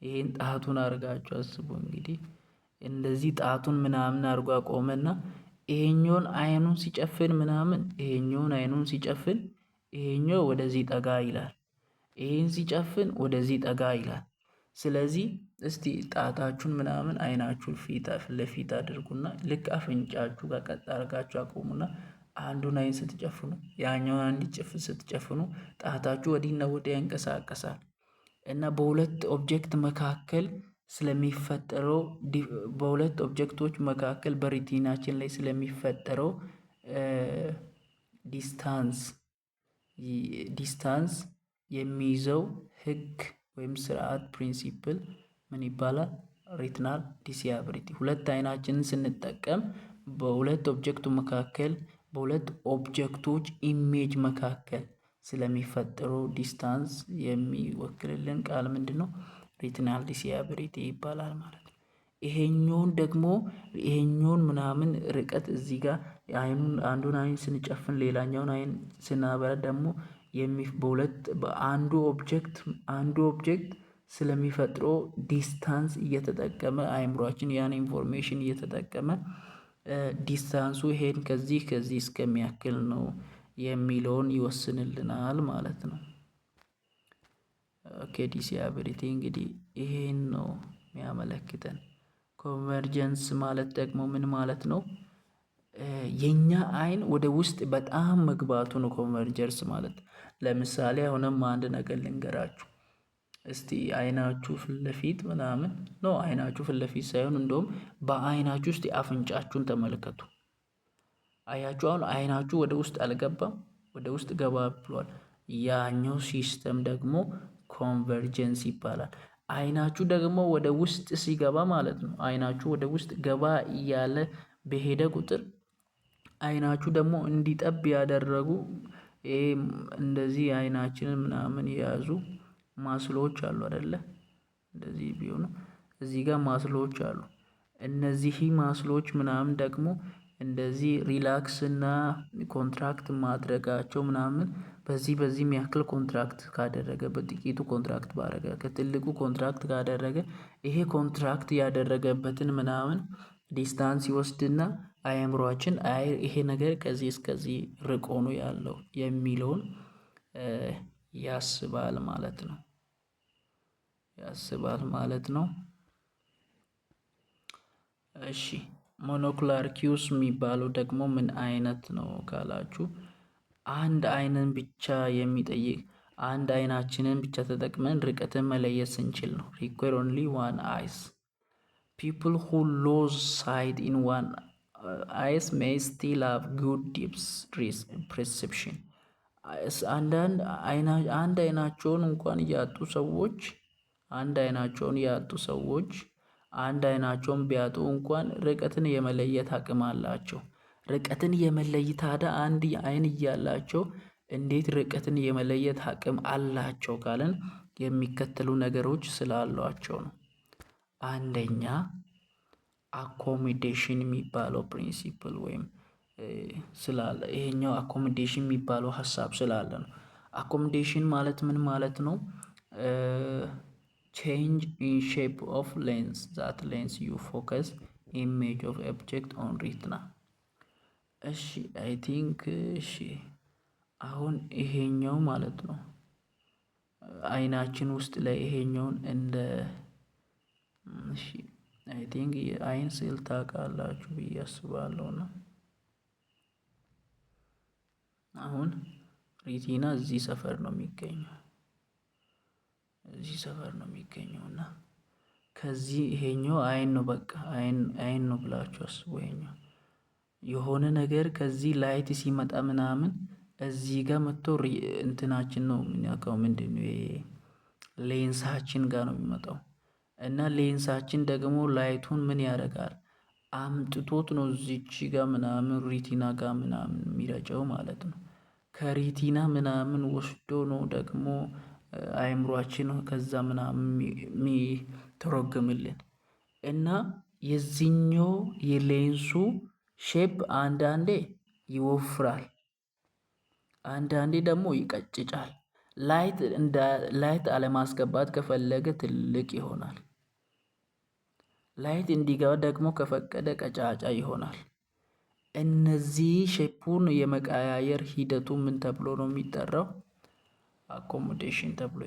ይሄን ጣቱን አድርጋችሁ አስቡ እንግዲህ እንደዚህ ጣቱን ምናምን አድርጎ አቆመና ይሄኛውን አይኑን ሲጨፍን ምናምን ይሄኛውን አይኑን ሲጨፍን ይሄኛው ወደዚህ ጠጋ ይላል፣ ይሄን ሲጨፍን ወደዚህ ጠጋ ይላል። ስለዚህ እስቲ ጣታችሁን ምናምን አይናችሁን ፊት ለፊት አድርጉና ልክ አፍንጫችሁ ጋር ቀጥ አድርጋችሁ አቆሙና አንዱን አይን ስትጨፍኑ ያኛውን አንድ ስትጨፍኑ ጣታችሁ ወዲህና ወዲያ ያንቀሳቀሳል እና በሁለት ኦብጀክት መካከል ስለሚፈጠረው በሁለት ኦብጀክቶች መካከል በሪቲናችን ላይ ስለሚፈጠረው ዲስታንስ የሚይዘው ህግ ወይም ስርዓት ፕሪንሲፕል ምን ይባላል? ሪትናል ዲስያቢሊቲ። ሁለት አይናችንን ስንጠቀም በሁለት ኦብጀክቶች ኢሜጅ መካከል ስለሚፈጠረው ዲስታንስ የሚወክልልን ቃል ምንድን ነው? ሪትናል ዲስያቢሊቲ ይባላል ማለት ነው። ይሄኛውን ምናምን ርቀት እዚህ ጋር አንዱን አይን ስንጨፍን ሌላኛውን አይን ስናበራ ደግሞ በአንዱ ኦብጀክት ስለሚፈጥረው ዲስታንስ እየተጠቀመ አእምሯችን ያን ኢንፎርሜሽን እየተጠቀመ ዲስታንሱ ይሄን ከዚህ እስከሚያክል ነው የሚለውን ይወስንልናል ማለት ነው። ኦኬ ዲስያቢሊቲ እንግዲህ ይሄን ነው የሚያመለክተን። ኮንቨርጀንስ ማለት ደግሞ ምን ማለት ነው? የኛ አይን ወደ ውስጥ በጣም መግባቱ ነው ኮንቨርጀንስ ማለት። ለምሳሌ አሁንም አንድ ነገር ልንገራችሁ። እስቲ አይናችሁ ፊት ለፊት ምናምን ነው፣ አይናችሁ ፊት ለፊት ሳይሆን እንደውም በአይናችሁ ውስጥ አፍንጫችሁን ተመልከቱ። አያችሁ አሁን አይናችሁ ወደ ውስጥ አልገባም፣ ወደ ውስጥ ገባ ብሏል። ያኛው ሲስተም ደግሞ ኮንቨርጀንስ ይባላል። አይናችሁ ደግሞ ወደ ውስጥ ሲገባ ማለት ነው። አይናችሁ ወደ ውስጥ ገባ እያለ በሄደ ቁጥር አይናችሁ ደግሞ እንዲጠብ ያደረጉ እንደዚህ አይናችንን ምናምን የያዙ ማስሎች አሉ አይደለ? እንደዚህ ቢሆኑ እዚህ ጋር ማስሎች አሉ። እነዚህ ማስሎች ምናምን ደግሞ እንደዚህ ሪላክስ እና ኮንትራክት ማድረጋቸው ምናምን በዚህ የሚያክል ኮንትራክት ካደረገ በጥቂቱ ኮንትራክት ባደረገ ከትልቁ ኮንትራክት ካደረገ ይሄ ኮንትራክት ያደረገበትን ምናምን ዲስታንስ ይወስድና አእምሯችን ይሄ ነገር ከዚህ እስከዚህ ርቆ ነው ያለው የሚለውን ያስባል ማለት ነው። እሺ ሞኖክላር ኪውስ የሚባለው ደግሞ ምን አይነት ነው ካላችሁ፣ አንድ አይንን ብቻ የሚጠይቅ አንድ አይናችንን ብቻ ተጠቅመን ርቀትን መለየት ስንችል ነው። require only one eyes. People who lose sight in one eyes may still have good depth perception. አንድ አይናቸውን እንኳን ያጡ ሰዎች አንድ አይናቸውን ቢያጡ እንኳን ርቀትን የመለየት አቅም አላቸው። ርቀትን የመለየት ታዲያ አንድ አይን እያላቸው እንዴት ርቀትን የመለየት አቅም አላቸው ካለን የሚከተሉ ነገሮች ስላሏቸው ነው። አንደኛ አኮሞዴሽን የሚባለው ፕሪንሲፕል ወይም ስላለ ይሄኛው አኮሞዴሽን የሚባለው ሀሳብ ስላለ ነው። አኮሞዴሽን ማለት ምን ማለት ነው? change in shape of lens that lens you focus image of object on retina። እሺ አይ ቲንክ እሺ አሁን ይሄኛው ማለት ነው አይናችን ውስጥ ላይ ይሄኛውን እንደ እሺ አይ ቲንክ የአይን ስዕል ታውቃላችሁ ብዬ አስባለሁ። እና አሁን ሪቲና እዚህ ሰፈር ነው የሚገኘው እና ከዚህ ይሄኛው አይን ነው፣ በቃ አይን ነው ብላችሁ አስቡ። ይሄኛው የሆነ ነገር ከዚህ ላይት ሲመጣ ምናምን እዚህ ጋር መጥቶ እንትናችን ነው የሚያውቀው ምንድነው ሌንሳችን ጋር ነው የሚመጣው እና ሌንሳችን ደግሞ ላይቱን ምን ያደርጋል? አምጥቶት ነው እዚች ጋር ምናምን ሪቲና ጋር ምናምን የሚረጨው ማለት ነው። ከሪቲና ምናምን ወስዶ ነው ደግሞ አእምሯችን ከዛ ምናምን የሚተረጉምልን እና የዚህኛው የሌንሱ ሼፕ አንዳንዴ ይወፍራል፣ አንዳንዴ ደግሞ ይቀጭጫል። ላይት አለማስገባት ከፈለገ ትልቅ ይሆናል። ላይት እንዲገባ ደግሞ ከፈቀደ ቀጫጫ ይሆናል። እነዚህ ሼፑን የመቀያየር ሂደቱ ምን ተብሎ ነው የሚጠራው? አኮሞዴሽን ተብሎ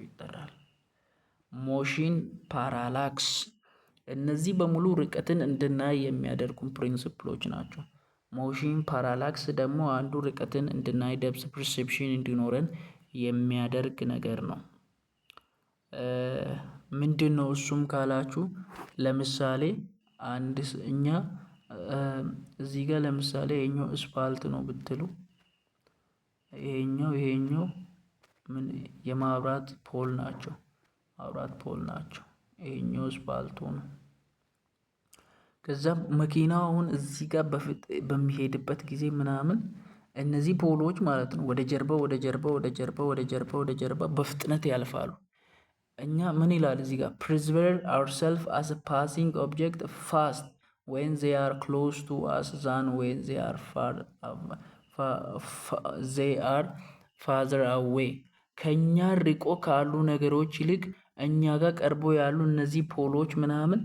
ይጠራል። ሞሽን ፓራላክስ እነዚህ በሙሉ ርቀትን እንድናይ የሚያደርጉን ፕሪንሲፕሎች ናቸው። ሞሽን ፓራላክስ ደግሞ አንዱ ርቀትን እንድናይ ደፕዝ ፐርሴፕሽን እንዲኖረን የሚያደርግ ነገር ነው። ምንድነው እሱም ካላችሁ ለምሳሌ እኛ እዚህ ጋር ለምሳሌ ይሄኛው አስፋልት ነው ብትሉ ይሄኛው ምን የማብራት ፖል ናቸው። ማብራት ፖል ናቸው። ይሄኛው አስፋልቱ ነው። ከዛ መኪናው አሁን እዚህ ጋር በሚሄድበት ጊዜ ምናምን እነዚህ ፖሎች ማለት ነው ወደ ጀርባ በፍጥነት ያልፋሉ። እኛ ምን ይላል እዚህ ጋር preserve ourselves as a passing object fast when they are close to us than when they are farther away ከኛ ርቆ ካሉ ነገሮች ይልቅ እኛ ጋር ቀርቦ ያሉ እነዚህ ፖሎች ምናምን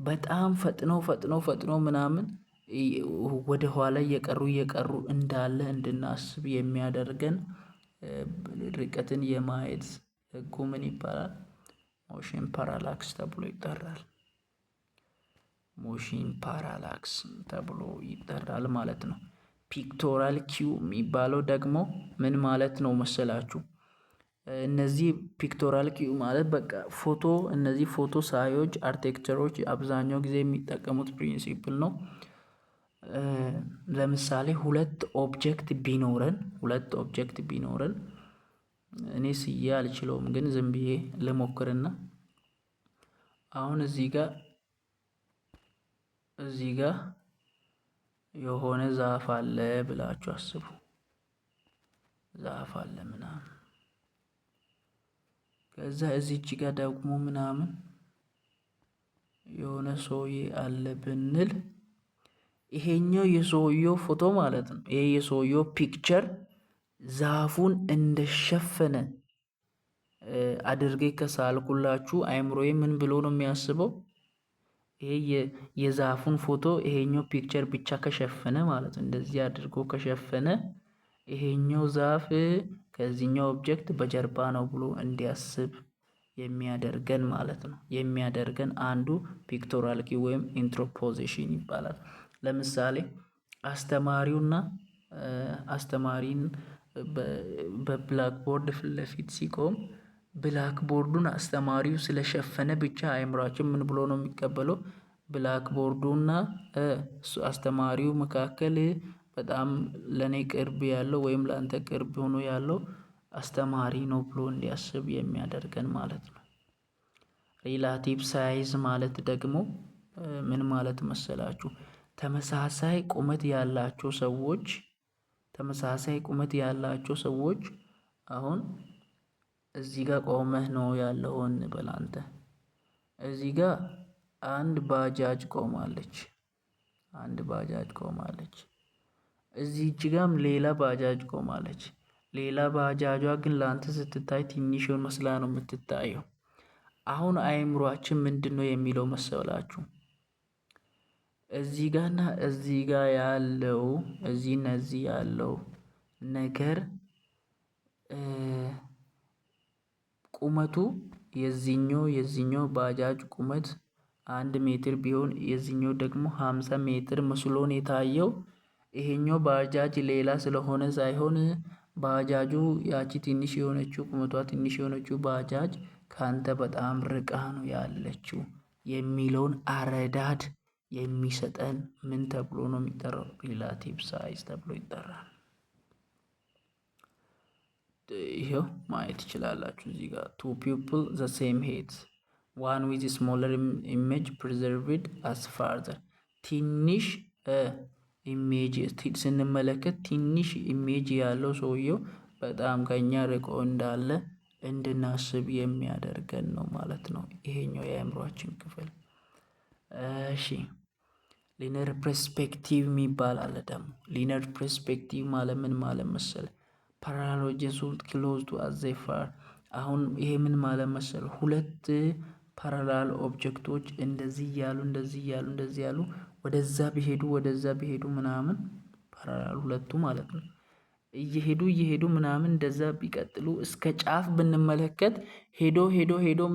በጣም ፈጥነው ምናምን ወደ ኋላ እየቀሩ እንዳለ እንድናስብ የሚያደርገን ርቀትን የማየት ህጉ ምን ይባላል? ሞሽን ፓራላክስ ተብሎ ይጠራል። ሞሽን ፓራላክስ ተብሎ ይጠራል ማለት ነው። ፒክቶራል ኪው የሚባለው ደግሞ ምን ማለት ነው መሰላችሁ? እነዚህ ፒክቶራል ኪው ማለት በቃ እነዚህ ፎቶ ሳዮች አርክቴክቸሮች አብዛኛው ጊዜ የሚጠቀሙት ፕሪንሲፕል ነው። ለምሳሌ ሁለት ኦብጀክት ቢኖረን እኔ ስዬ አልችለውም ግን ዝም ብዬ ልሞክርና አሁን እዚህ ጋር የሆነ ዛፍ አለ ብላችሁ አስቡ። ዛፍ አለ ምናምን ከዛ እዚች ጋር ደግሞ ምናምን የሆነ ሰውዬ አለ ብንል ይሄኛው የሰውየው ፎቶ ማለት ነው። ይሄ የሰውየው ፒክቸር ዛፉን እንደሸፈነ አድርጌ ከሳልኩላችሁ አይምሮዬ ምን ብሎ ነው የሚያስበው? ይሄ የዛፉን ፎቶ ይሄኛው ፒክቸር ብቻ ከሸፈነ ማለት ነው። እንደዚህ አድርጎ ከሸፈነ ይሄኛው ዛፍ ከዚህኛው ኦብጀክት በጀርባ ነው ብሎ እንዲያስብ የሚያደርገን ማለት ነው። የሚያደርገን አንዱ ፒክቶራል ኪው ወይም ኢንትሮፖዚሽን ይባላል። ለምሳሌ አስተማሪን በብላክቦርድ ፊት ለፊት ሲቆም ብላክቦርዱን አስተማሪው ስለሸፈነ ብቻ አእምሯችን ምን ብሎ ነው የሚቀበለው? ብላክቦርዱና አስተማሪው መካከል በጣም ለኔ ቅርብ ያለው ወይም ላንተ ቅርብ ሆኖ ያለው አስተማሪ ነው ብሎ እንዲያስብ የሚያደርገን ማለት ነው። ሪላቲቭ ሳይዝ ማለት ደግሞ ምን ማለት መሰላችሁ? ተመሳሳይ ቁመት ያላቸው ሰዎች አሁን እዚህ ጋር ቆመህ ነው ያለው እንበል አንተ እዚህ ጋር አንድ ባጃጅ ቆማለች። እዚህች ጋርም ሌላ ባጃጅ ቆማለች። ሌላ ባጃጇ ግን ላንተ ስትታይ ትንሽ መስላ ነው የምትታየው። አሁን አእምሯችን ምንድነው የሚለው መሰላችሁ? እዚህ ጋርና እዚህ ጋር ያለው እዚህ ያለው ነገር ቁመቱ የዚህኛው ባጃጅ ቁመት 1 ሜትር ቢሆን የዚህኛው ደግሞ 50 ሜትር መስሎን የታየው ይሄኛው ባጃጅ ሌላ ስለሆነ ሳይሆን ባጃጁ ያቺ ትንሽ የሆነችው ቁመቷ ትንሽ የሆነችው ባጃጅ ካንተ በጣም ርቃ ነው ያለችው የሚለውን አረዳድ የሚሰጠን ምን ተብሎ ነው የሚጠራው? ሪላቲቭ ሳይዝ ተብሎ ይጠራል። ይሄው ማየት ትችላላችሁ እዚህ ጋር two people the same height one with smaller image preserved as farther ትንሽ ኢሜጅ ስንመለከት ትንሽ ኢሜጅ ያለው ሰውየው በጣም ከኛ ርቆ እንዳለ እንድናስብ የሚያደርገን ነው ማለት ነው። ይሄኛው የአእምሯችን ክፍል እሺ ሊነር ፐርስፔክቲቭ የሚባል አለ ደግሞ ሊነር ፐርስፔክቲቭ ማለት ምን ማለት መሰለ? ፓራሎጂስ ክሎዝ ቱ አዝ ዜይ ፋር አሁን ይሄ ምን ማለት መሰለ? ሁለት ፓራላል ኦብጀክቶች እንደዚህ ያሉ ወደዛ ቢሄዱ ምናምን ፓራላል ሁለቱ ማለት ነው እየሄዱ ምናምን እንደዛ ቢቀጥሉ እስከ ጫፍ ብንመለከት ሄዶ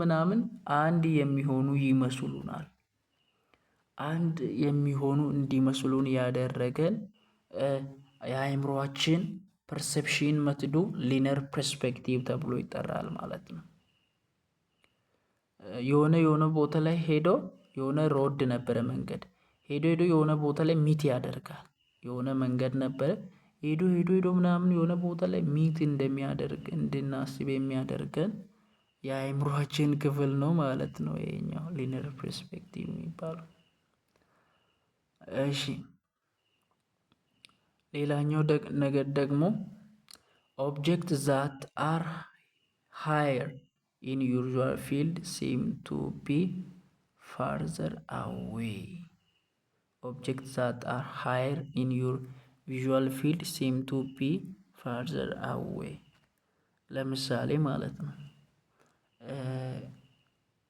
ምናምን አንድ የሚሆኑ ይመስሉናል። አንድ የሚሆኑ እንዲመስሉን ያደረገን የአእምሮአችን ፐርሰፕሽን መትዱ ሊነር ፐርስፔክቲቭ ተብሎ ይጠራል ማለት ነው። የሆነ ቦታ ላይ ሄዶ የሆነ ሮድ ነበረ መንገድ ሄዶ የሆነ ቦታ ላይ ሚት ያደርጋል። የሆነ መንገድ ነበረ ሄዶ ምናምን የሆነ ቦታ ላይ ሚት እንደሚያደርግ እንድናስብ የሚያደርገን የአእምሮአችን ክፍል ነው ማለት ነው ይሄኛው ሊነር ፐርስፔክቲቭ የሚባለው። እሺ ሌላኛው ነገር ደግሞ ኦብጀክት ዛት አር ሃየር ኢን ዩዥዋል ፊልድ ሲም ቱ ቢ ፋርዘር አዌይ። ኦብጀክት ዛት አር ሃየር ኢን ዩር ቪዥዋል ፊልድ ሲም ቱ ቢ ፋርዘር አዌይ። ለምሳሌ ማለት ነው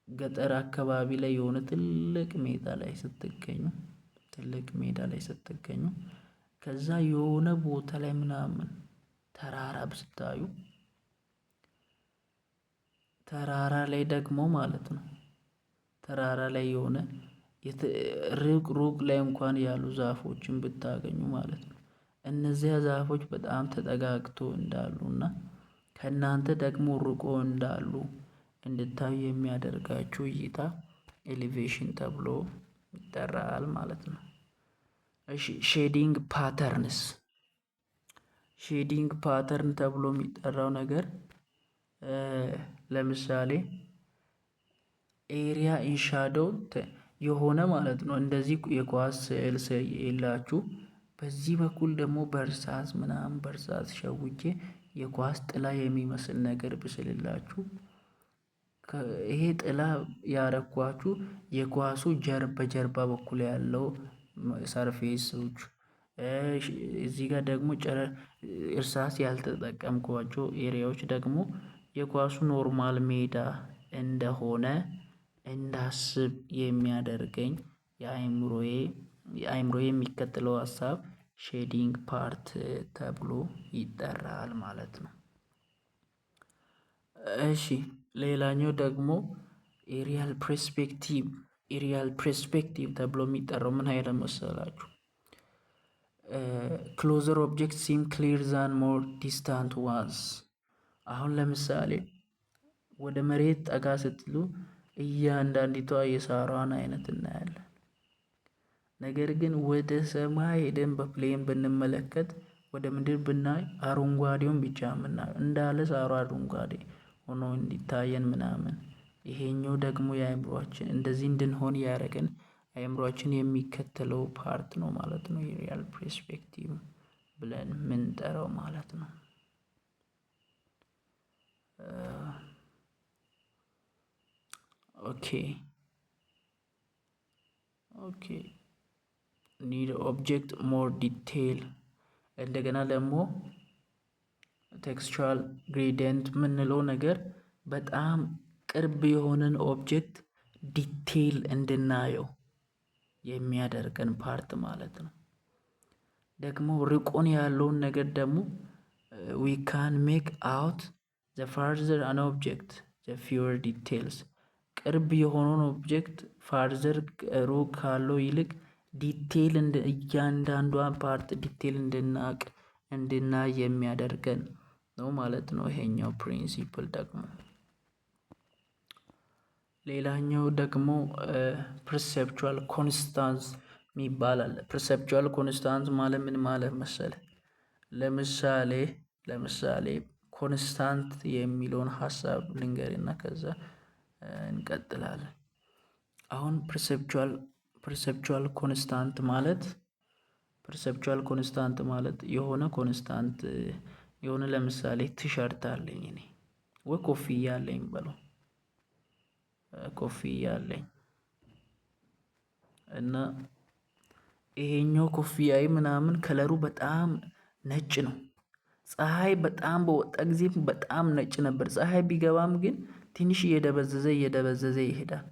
ገጠር አካባቢ ላይ የሆነ ትልቅ ሜዳ ላይ ስትገኙ ከዛ የሆነ ቦታ ላይ ምናምን ተራራ ስታዩ ተራራ ላይ ደግሞ ማለት ነው ተራራ ላይ የሆነ ሩቅ ላይ እንኳን ያሉ ዛፎችን ብታገኙ ማለት ነው እነዚያ ዛፎች በጣም ተጠጋግቶ እንዳሉና ከእናንተ ደግሞ ርቆ እንዳሉ እንድታዩ የሚያደርጋችሁ እይታ ኤሌቬሽን ተብሎ ይጠራል ማለት ነው። እሺ ሼዲንግ ፓተርን ተብሎ የሚጠራው ነገር ለምሳሌ ኤሪያ ኢንሻዶው የሆነ ማለት ነው እንደዚህ የኳስ ስዕል የላችሁ በዚህ በኩል ደግሞ በእርሳስ ሸውጄ የኳስ ጥላ የሚመስል ነገር ብስልላችሁ ይሄ ጥላ ያረኳችሁ የኳሱ በጀርባ በኩል ያለው ሰርፌሶች እዚህ ጋር ደግሞ እርሳስ ያልተጠቀምኳቸው ኤሪያዎች ደግሞ የኳሱ ኖርማል ሜዳ እንደሆነ እንዳስብ የሚያደርገኝ የአእምሮዬ የሚከተለው ሀሳብ ሼዲንግ ፓርት ተብሎ ይጠራል ማለት ነው። እሺ ሌላኛው ደግሞ ኤሪያል ፐርስፔክቲቭ ተብሎ የሚጠራው ምን አይነት መሰላችሁ? ክሎዘር ኦብጀክት ሲም ክሊር ዛን ሞር ዲስታንት ዋንስ። አሁን ለምሳሌ ወደ መሬት ጠጋ ስትሉ እያንዳንዲቷ የሳሯን አይነት እናያለን። ነገር ግን ወደ ሰማይ ሄደን በፕሌን ብንመለከት ወደ ምድር ብናይ አረንጓዴውን ብቻ ምናየው እንዳለ ሳሯ አረንጓዴ ሆኖ እንዲታየን ምናምን። ይሄኛው ደግሞ የአእምሮአችን እንደዚህ እንድንሆን ያደረገን አእምሮአችን የሚከተለው ፓርት ነው ማለት ነው። የሪያል ፐርስፔክቲቭ ብለን ምንጠራው ማለት ነው። ኦኬ ኒድ ኦብጀክት ሞር ዲቴይል። እንደገና ደግሞ ቴክስቹዋል ግሬዲየንት የምንለው ነገር በጣም ቅርብ የሆነን ኦብጀክት ዲቴይል እንድናየው የሚያደርገን ፓርት ማለት ነው። ደግሞ ርቆን ያለውን ነገር ደግሞ we can make out the farther an object the fewer details። ቅርብ የሆነውን ኦብጀክት ፋርዘር ሩቅ ካለው ይልቅ ዲቴይል እያንዳንዷን ፓርት ዲቴይል እንድናይ የሚያደርገን ነው ማለት ነው ይሄኛው ፕሪንሲፕል ደግሞ። ሌላኛው ደግሞ ፐርሴፕቹዋል ኮንስታንስ የሚባል አለ። ፐርሴፕቹዋል ኮንስታንስ ማለት ምን ማለት መሰለ? ለምሳሌ ኮንስታንት የሚለውን ሀሳብ ልንገርና ከዛ እንቀጥላለን። አሁን ፐርሴፕቹዋል ኮንስታንት ማለት የሆነ ኮንስታንት የሆነ ለምሳሌ ቲሸርት አለኝ እኔ ወይ ኮፍያ አለኝ በለው ኮፍያ አለኝ እና ይሄኛው ኮፍያዬ ምናምን ከለሩ በጣም ነጭ ነው። ፀሐይ በጣም በወጣ ጊዜ በጣም ነጭ ነበር። ፀሐይ ቢገባም ግን ትንሽ እየደበዘዘ ይሄዳል።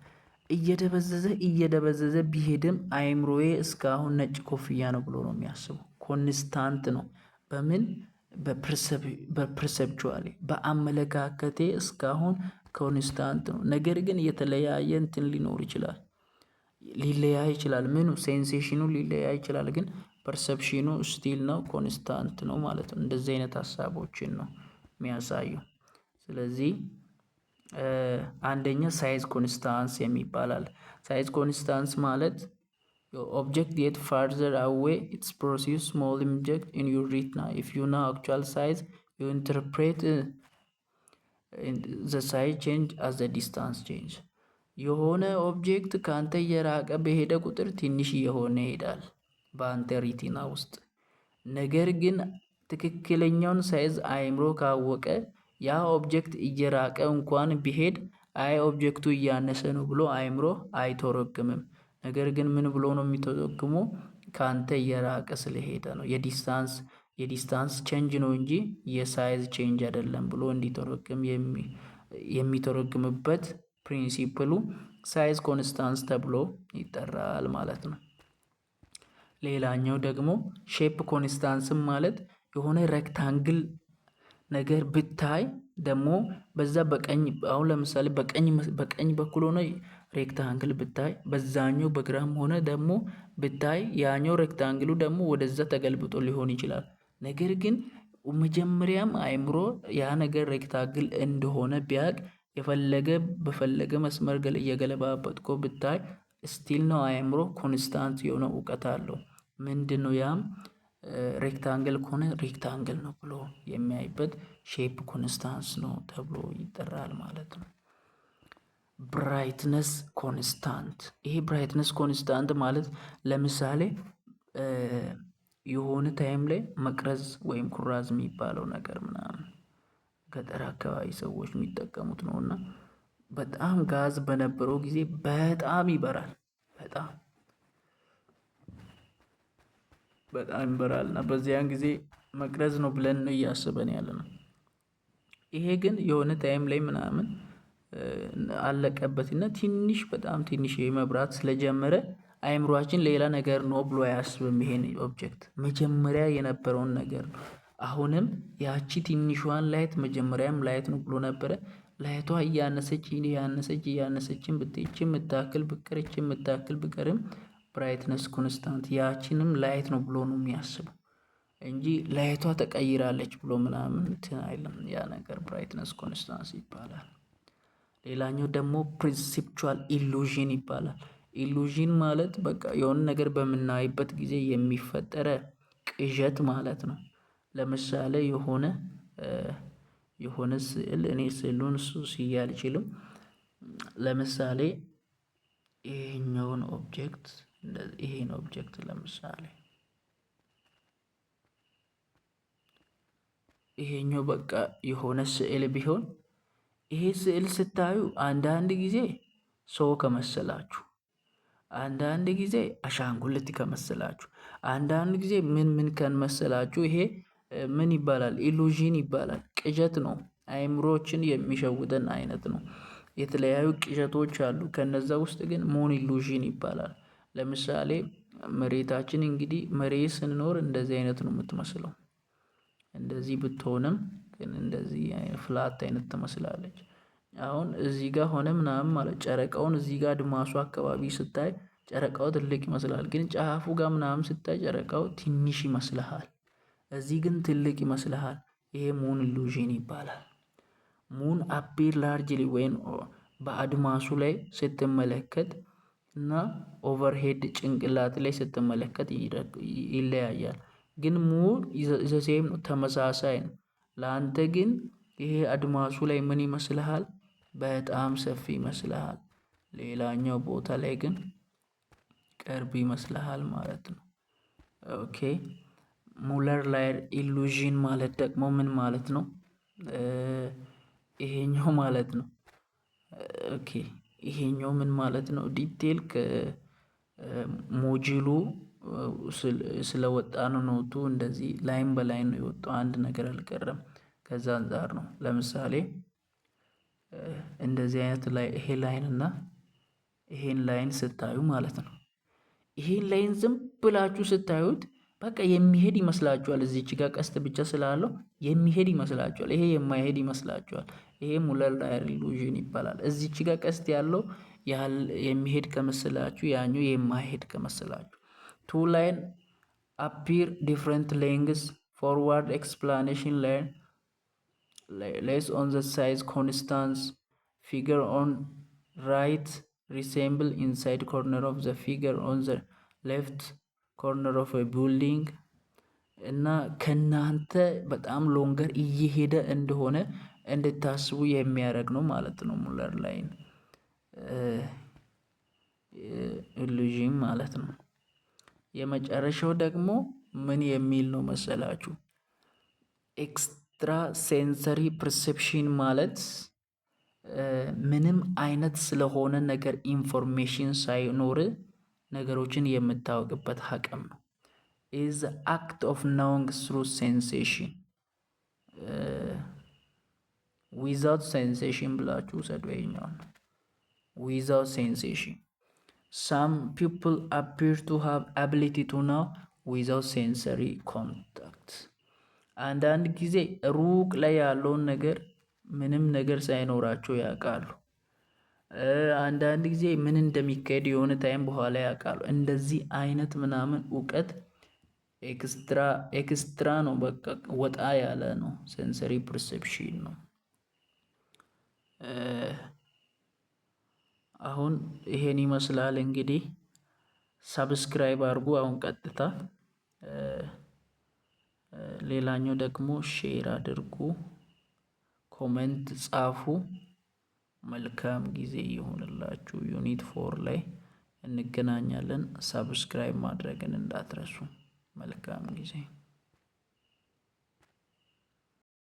እየደበዘዘ ቢሄድም አእምሮዬ እስካሁን ነጭ ኮፍያ ነው ብሎ ነው የሚያስበው። ኮንስታንት ነው። በምን በፐርሰፕቹዋሊ በአመለካከቴ እስካሁን ኮንስታንት ነው። ነገር ግን የተለያየ እንትን ሊኖር ይችላል። ሊለያይ ይችላል። ምኑ ሴንሴሽኑ ሊለያይ ይችላል፣ ግን ፐርሰፕሽኑ ስቲል ነው፣ ኮንስታንት ነው ማለት ነው። እንደዚህ አይነት ሀሳቦችን ነው የሚያሳየው። ስለዚህ አንደኛ ሳይዝ ኮንስታንስ የሚባላል። ሳይዝ ኮንስታንስ ማለት ኦብጀክት ጌት ፋርዘር አዌይ ኢትስ ፕሮዲውስ ስሞል ኦብጀክት ኢን ዩር ሪትና ኢፍ ዩ ናው አክቹዋል ሳይዝ ዩ ኢንተርፕሬት ዘ ሳይዝ ቼንጅ አዝ ዘ ዲስታንስ ቼንጅ። የሆነ ኦብጀክት ከአንተ እየራቀ በሄደ ቁጥር ትንሽ እየሆነ ይሄዳል በአንተ ሪቲና ውስጥ። ነገር ግን ትክክለኛውን ሳይዝ አእምሮ ካወቀ ያ ኦብጀክት እየራቀ እንኳን ቢሄድ አይ ኦብጀክቱ እያነሰ ነው ብሎ አእምሮ አይተረጉምም። ነገር ግን ምን ብሎ ነው የሚተረጉመው? ከአንተ እየራቀ ስለሄደ ነው፣ የዲስታንስ ቼንጅ ነው እንጂ የሳይዝ ቼንጅ አይደለም ብሎ እንዲተረጉም የሚተረጉምበት ፕሪንሲፕሉ ሳይዝ ኮንስታንስ ተብሎ ይጠራል ማለት ነው። ሌላኛው ደግሞ ሼፕ ኮንስታንስም ማለት የሆነ ሬክታንግል ነገር ብታይ ደግሞ በዛ በቀኝ አሁን ለምሳሌ በቀኝ በኩል ሆነ ሬክታንግል ብታይ በዛኛው በግራም ሆነ ደግሞ ብታይ ያኛው ሬክታንግሉ ደግሞ ወደዛ ተገልብጦ ሊሆን ይችላል። ነገር ግን መጀመሪያም አእምሮ ያ ነገር ሬክታንግል እንደሆነ ቢያቅ በፈለገ መስመር እየገለባበጥኮ ብታይ ስቲል ነው አእምሮ ኮንስታንት የሆነ እውቀት አለው። ምንድነው ያም? ሬክታንግል ከሆነ ሬክታንግል ነው ብሎ የሚያይበት ሼፕ ኮንስታንስ ነው ተብሎ ይጠራል ማለት ነው። ብራይትነስ ኮንስታንት። ይሄ ብራይትነስ ኮንስታንት ማለት ለምሳሌ የሆነ ታይም ላይ መቅረዝ ወይም ኩራዝ የሚባለው ነገር ምናምን ገጠር አካባቢ ሰዎች የሚጠቀሙት ነው እና በጣም ጋዝ በነበረው ጊዜ በጣም ይበራል። በጣም ይበራል እና በዚያን ጊዜ መቅረዝ ነው ብለን ነው እያስበን ያለ ነው። ይሄ ግን የሆነ ታይም ላይ ምናምን አለቀበትና ትንሽ በጣም ትንሽ መብራት ስለጀመረ አእምሯችን ሌላ ነገር ነው ብሎ አያስብም። ይሄን ኦብጀክት መጀመሪያ የነበረውን ነገር ነው። አሁንም ያቺ ትንሿን ላይት መጀመሪያም ላይት ነው ብሎ ነበረ። ላይቷ እያነሰችን ብትይች የምታክል ብቀርች የምታክል ብቀርም ብራይትነስ ኮንስታንት ያቺንም ላይት ነው ብሎ ነው የሚያስበው እንጂ ላይቷ ተቀይራለች ብሎ ምናምን እንትን አይልም። ያ ነገር ብራይትነስ ኮንስታንስ ይባላል። ሌላኛው ደግሞ ፐርሴፕቹዋል ኢሉዥን ይባላል። ኢሉዥን ማለት በቃ የሆነ ነገር በምናይበት ጊዜ የሚፈጠረ ቅዠት ማለት ነው። ለምሳሌ የሆነ ስዕል እኔ ስዕሉን ስዬ አልችልም። ለምሳሌ ይሄኛውን ኦብጀክት ይሄን ኦብጀክት ለምሳሌ ይሄኛው በቃ የሆነ ስዕል ቢሆን ይሄ ስዕል ስታዩ አንዳንድ ጊዜ ሰው ከመሰላችሁ፣ አንዳንድ ጊዜ አሻንጉልት ከመሰላችሁ፣ አንዳንድ ጊዜ ምን ከመሰላችሁ ይሄ ምን ይባላል? ኢሉዥን ይባላል። ቅዠት ነው። አእምሮችን የሚሸውደን አይነት ነው። የተለያዩ ቅዠቶች አሉ። ከነዛ ውስጥ ግን ሙን ኢሉዥን ይባላል። ለምሳሌ መሬታችን እንግዲህ መሬት ስንኖር እንደዚህ አይነት ነው የምትመስለው። እንደዚህ ብትሆንም ግን እንደዚህ ፍላት አይነት ትመስላለች። አሁን እዚህ ጋር ሆነ ምናምን ማለት ጨረቃውን እዚህ ጋር አድማሱ አካባቢ ስታይ ጨረቃው ትልቅ ይመስላል። ግን ጫፉ ጋር ምናምን ስታይ ጨረቃው ትንሽ ይመስልሃል። እዚህ ግን ትልቅ ይመስልሃል። ይሄ ሙን ኢሉዥን ይባላል። ሙን አፒር ላርጅሊ ወይም በአድማሱ ላይ ስትመለከት እና ኦቨርሄድ ጭንቅላት ላይ ስትመለከት ይለያያል። ግን ሙን ዘሴም ነው፣ ተመሳሳይ ነው። ለአንተ ግን ይሄ አድማሱ ላይ ምን ይመስልሃል? በጣም ሰፊ ይመስልሃል። ሌላኛው ቦታ ላይ ግን ቅርብ ይመስልሃል ማለት ነው። ኦኬ። ሙለር ላየር ኢሉዥን ማለት ደግሞ ምን ማለት ነው? ይሄኛው ማለት ነው። ኦኬ ይሄኛው ምን ማለት ነው? ዲቴል ከሞጁሉ ስለወጣ ነው ኖቱ እንደዚህ ላይን በላይን ነው የወጣው። አንድ ነገር አልቀረም። ከዛ አንፃር ነው። ለምሳሌ እንደዚህ አይነት ላይ ይሄ ላይን እና ይሄን ላይን ስታዩ ማለት ነው። ይሄን ላይን ዝም ብላችሁ ስታዩት በቃ የሚሄድ ይመስላችኋል። እዚች ጋር ቀስት ብቻ ስላለው የሚሄድ ይመስላችኋል። ይሄ የማይሄድ ይመስላችኋል። ይሄ ሙለር ላየር ኢሉዥን ይባላል። እዚች ጋር ቀስት ያለው የሚሄድ ከመሰላችሁ ያኛው የማይሄድ ከመሰላችሁ two line appear different lengths forward explanation line less on the size constants figure on right resemble inside corner of the figure on the left corner of a building እና ከናንተ በጣም ሎንገር እየሄደ እንደሆነ እንድታስቡ የሚያደርግ ነው ማለት ነው። ሙለር ላይን ኢሉዥን ማለት ነው። የመጨረሻው ደግሞ ምን የሚል ነው መሰላችሁ? ኤክስትራ ሴንሰሪ ፐርሴፕሽን ማለት ምንም አይነት ስለሆነ ነገር ኢንፎርሜሽን ሳይኖር ነገሮችን የምታወቅበት አቅም ነው። is the act of knowing through sensation without sensation ብላችሁ ሰድወኛል። without sensation some people appear to have ability to know without sensory contact አንዳንድ ጊዜ ሩቅ ላይ ያለውን ነገር ምንም ነገር ሳይኖራቸው ያውቃሉ። አንዳንድ ጊዜ ምን እንደሚካሄድ የሆነ ታይም በኋላ ያውቃሉ። እንደዚህ አይነት ምናምን እውቀት ኤክስትራ ነው። በቃ ወጣ ያለ ነው። ሴንሰሪ ፐርሴፕሽን ነው። አሁን ይሄን ይመስላል እንግዲህ። ሰብስክራይብ አድርጉ። አሁን ቀጥታ ሌላኛው ደግሞ ሼር አድርጉ፣ ኮሜንት ጻፉ። መልካም ጊዜ ይሁንላችሁ። ዩኒት 4 ላይ እንገናኛለን። ሰብስክራይብ ማድረግን እንዳትረሱ። መልካም ጊዜ